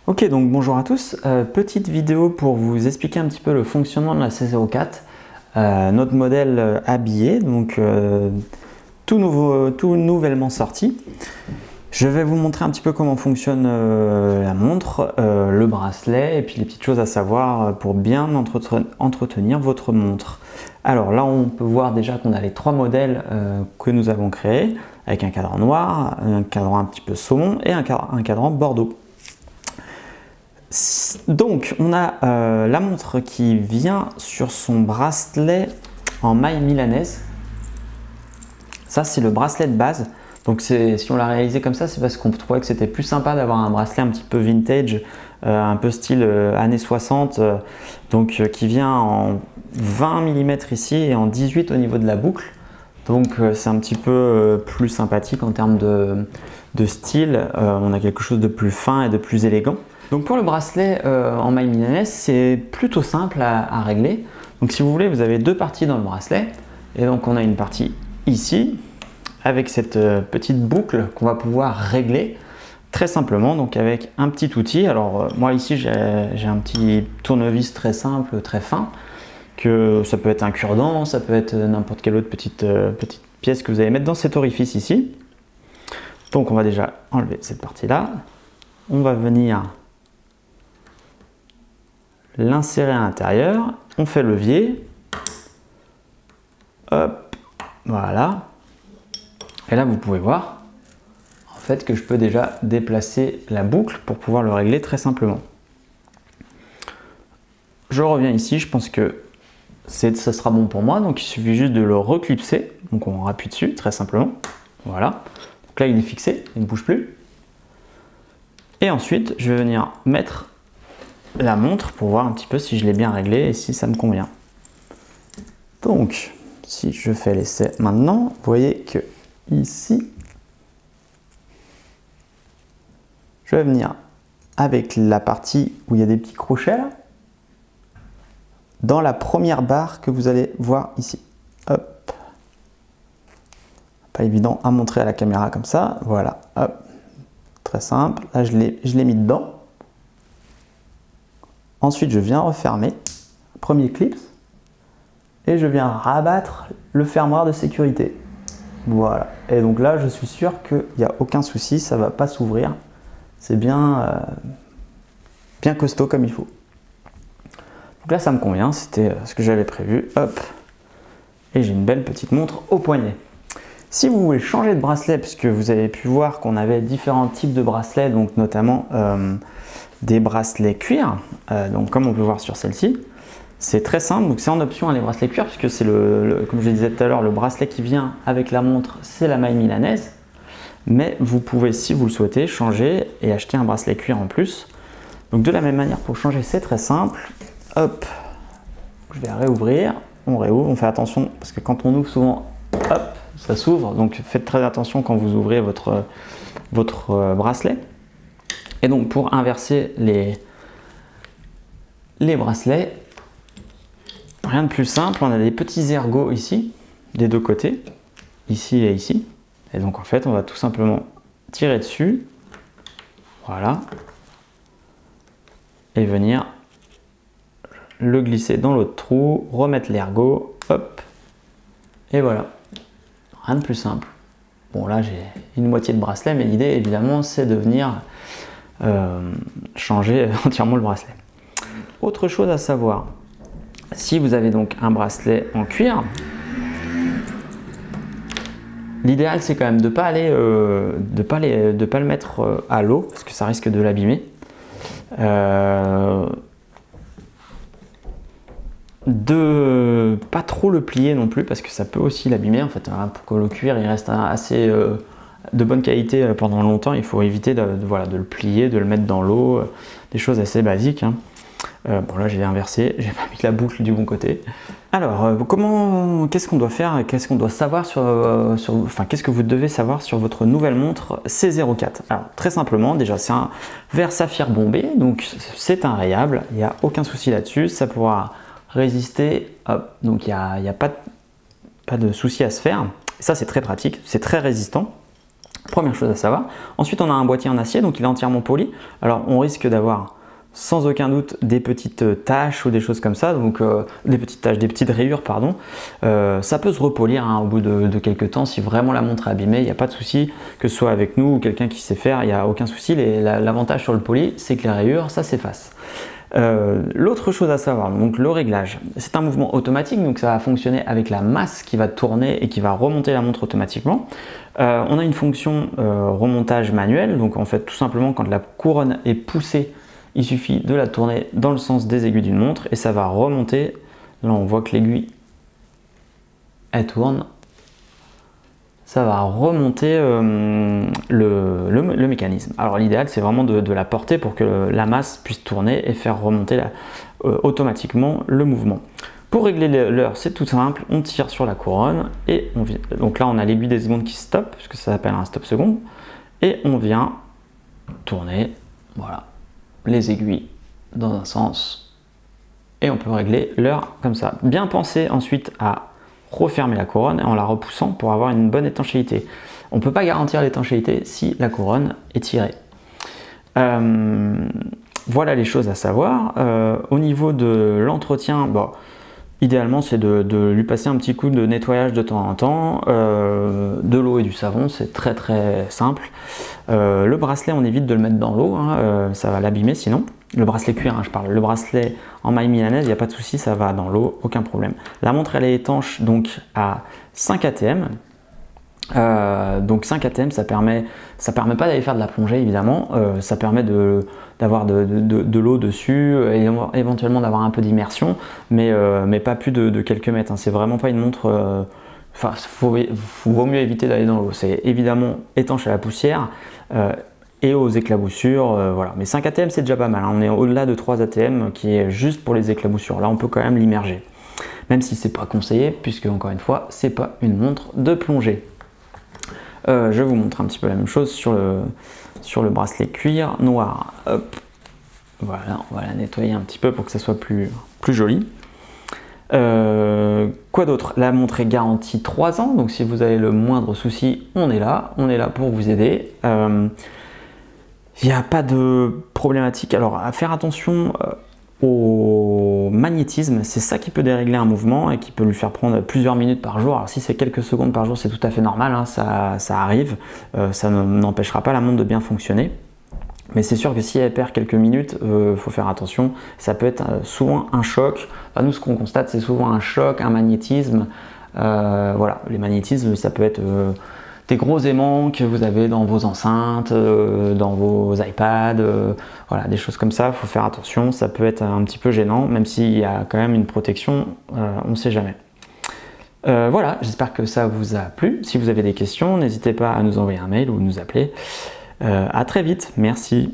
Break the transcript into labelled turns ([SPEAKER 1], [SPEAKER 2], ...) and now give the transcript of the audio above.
[SPEAKER 1] Ok, donc bonjour à tous. Petite vidéo pour vous expliquer un petit peu le fonctionnement de la C04, notre modèle habillé, donc tout nouvellement sorti. Je vais vous montrer un petit peu comment fonctionne la montre, le bracelet et puis les petites choses à savoir pour bien entretenir votre montre. Alors là, on peut voir déjà qu'on a les trois modèles que nous avons créés avec un cadran noir, un cadran un petit peu saumon et un cadran bordeaux. Donc on a la montre qui vient sur son bracelet en maille milanaise. Ça c'est le bracelet de base. Donc si on l'a réalisé comme ça, c'est parce qu'on trouvait que c'était plus sympa d'avoir un bracelet un petit peu vintage, un peu style années 60, qui vient en 20 mm ici et en 18 au niveau de la boucle. Donc c'est un petit peu plus sympathique en termes de style. On a quelque chose de plus fin et de plus élégant. Donc pour le bracelet en maille milanaise, c'est plutôt simple à régler. Donc si vous voulez, vous avez deux parties dans le bracelet. Et donc on a une partie ici, avec cette petite boucle qu'on va pouvoir régler très simplement, donc avec un petit outil. Alors moi ici j'ai un petit tournevis très simple, très fin, que ça peut être un cure-dent, ça peut être n'importe quelle autre petite pièce que vous allez mettre dans cet orifice ici. Donc on va déjà enlever cette partie-là. On va venir l'insérer à l'intérieur, on fait levier, hop, voilà. Et là vous pouvez voir en fait que je peux déjà déplacer la boucle pour pouvoir le régler très simplement. Je reviens ici, je pense que ça sera bon pour moi, donc il suffit juste de le reclipser, donc on appuie dessus très simplement, voilà. Donc là il est fixé, il ne bouge plus. Et ensuite je vais venir mettre la montre pour voir un petit peu si je l'ai bien réglé et si ça me convient. Donc si je fais l'essai maintenant, vous voyez que ici je vais venir avec la partie où il y a des petits crochets là, dans la première barre que vous allez voir ici. Hop. Pas évident à montrer à la caméra comme ça, voilà, hop. Très simple, là je l'ai mis dedans. Ensuite, je viens refermer, premier clip, et je viens rabattre le fermoir de sécurité. Voilà. Et donc là, je suis sûr qu'il n'y a aucun souci, ça ne va pas s'ouvrir. C'est bien costaud comme il faut. Donc là, ça me convient, c'était ce que j'avais prévu. Hop. Et j'ai une belle petite montre au poignet. Si vous voulez changer de bracelet, puisque vous avez pu voir qu'on avait différents types de bracelets, donc notamment des bracelets cuir, donc comme on peut voir sur celle-ci, c'est très simple. Donc c'est en option les bracelets cuir, puisque c'est comme je disais tout à l'heure, le bracelet qui vient avec la montre, c'est la maille milanaise. Mais vous pouvez, si vous le souhaitez, changer et acheter un bracelet cuir en plus. Donc de la même manière, pour changer, c'est très simple. Hop, je vais réouvrir, on réouvre, on fait attention parce que quand on ouvre souvent, hop, ça s'ouvre. Donc faites très attention quand vous ouvrez votre bracelet. Et donc pour inverser les bracelets, rien de plus simple, on a des petits ergots ici, des deux côtés, ici et ici. Et donc en fait, on va tout simplement tirer dessus, voilà, et venir le glisser dans l'autre trou, remettre l'ergot, hop, et voilà. Rien de plus simple. Bon là j'ai une moitié de bracelet, mais l'idée évidemment c'est de venir changer entièrement le bracelet. Autre chose à savoir, si vous avez donc un bracelet en cuir, l'idéal c'est quand même de pas le mettre à l'eau parce que ça risque de l'abîmer. De pas trop le plier non plus parce que ça peut aussi l'abîmer en fait, hein, pour que le cuir il reste assez de bonne qualité pendant longtemps. Il faut éviter de le plier, de le mettre dans l'eau, des choses assez basiques, hein. Bon là j'ai inversé, j'ai pas mis la boucle du bon côté. Alors qu'est-ce qu'on doit faire, qu'est-ce qu'on doit savoir qu'est-ce que vous devez savoir sur votre nouvelle montre C04? Alors très simplement, déjà c'est un verre saphir bombé, donc c'est un rayable, il n'y a aucun souci là-dessus, ça pourra résister, hop, donc il n'y a pas de souci à se faire. Et ça c'est très pratique, c'est très résistant. Première chose à savoir. Ensuite, on a un boîtier en acier, donc il est entièrement poli. Alors, on risque d'avoir sans aucun doute des petites taches ou des choses comme ça, donc des petites taches, des petites rayures, pardon. Ça peut se repolir hein, au bout de quelques temps si vraiment la montre est abîmée, il n'y a pas de souci, que ce soit avec nous ou quelqu'un qui sait faire, il n'y a aucun souci. L'avantage sur le poli, c'est que les rayures, ça s'efface. L'autre chose à savoir, donc le réglage, c'est un mouvement automatique, donc ça va fonctionner avec la masse qui va tourner et qui va remonter la montre automatiquement. On a une fonction remontage manuel, donc en fait tout simplement quand la couronne est poussée, il suffit de la tourner dans le sens des aiguilles d'une montre et ça va remonter. Là on voit que l'aiguille elle tourne, ça va remonter le mécanisme. Alors l'idéal c'est vraiment de la porter pour que la masse puisse tourner et faire remonter automatiquement le mouvement. Pour régler l'heure c'est tout simple, on tire sur la couronne et on vient. Donc là on a l'aiguille des secondes qui stoppe, puisque ça s'appelle un stop seconde, et on vient tourner, voilà, les aiguilles dans un sens et on peut régler l'heure comme ça. Bien penser ensuite à refermer la couronne en la repoussant pour avoir une bonne étanchéité. On ne peut pas garantir l'étanchéité si la couronne est tirée. Voilà les choses à savoir. Au niveau de l'entretien, bon, idéalement c'est de lui passer un petit coup de nettoyage de temps en temps, de l'eau et du savon, c'est très simple. Le bracelet on évite de le mettre dans l'eau, hein, ça va l'abîmer sinon. Le bracelet cuir, hein, je parle. Le bracelet en maille milanaise, il n'y a pas de souci, ça va dans l'eau, aucun problème. La montre elle est étanche donc à 5 ATM. Donc 5 ATM, ça permet pas d'aller faire de la plongée évidemment, ça permet d'avoir de l'eau dessus et éventuellement d'avoir un peu d'immersion, mais pas plus de quelques mètres, hein. C'est vraiment pas une montre, enfin vaut mieux éviter d'aller dans l'eau. C'est évidemment étanche à la poussière et aux éclaboussures, voilà. Mais 5 ATM c'est déjà pas mal, hein. On est au-delà de 3 ATM qui est juste pour les éclaboussures. Là on peut quand même l'immerger, même si c'est pas conseillé puisque encore une fois c'est pas une montre de plongée. Je vous montre un petit peu la même chose sur le bracelet cuir noir. Hop. Voilà, on va la nettoyer un petit peu pour que ça soit plus joli. Quoi d'autre? La montre est garantie 3 ans, donc si vous avez le moindre souci, on est là pour vous aider. Il n'y a pas de problématique. Alors à faire attention au magnétisme, c'est ça qui peut dérégler un mouvement et qui peut lui faire prendre plusieurs minutes par jour. Alors si c'est quelques secondes par jour, c'est tout à fait normal, hein, ça arrive, ça n'empêchera pas la montre de bien fonctionner. Mais c'est sûr que si elle perd quelques minutes, faut faire attention. Ça peut être souvent un choc. Enfin, nous, ce qu'on constate, c'est souvent un choc, un magnétisme. Voilà, les magnétismes, ça peut être des gros aimants que vous avez dans vos enceintes, dans vos iPads, voilà, des choses comme ça. Il faut faire attention. Ça peut être un petit peu gênant, même s'il y a quand même une protection, on ne sait jamais. Voilà, j'espère que ça vous a plu. Si vous avez des questions, n'hésitez pas à nous envoyer un mail ou nous appeler. À très vite, merci.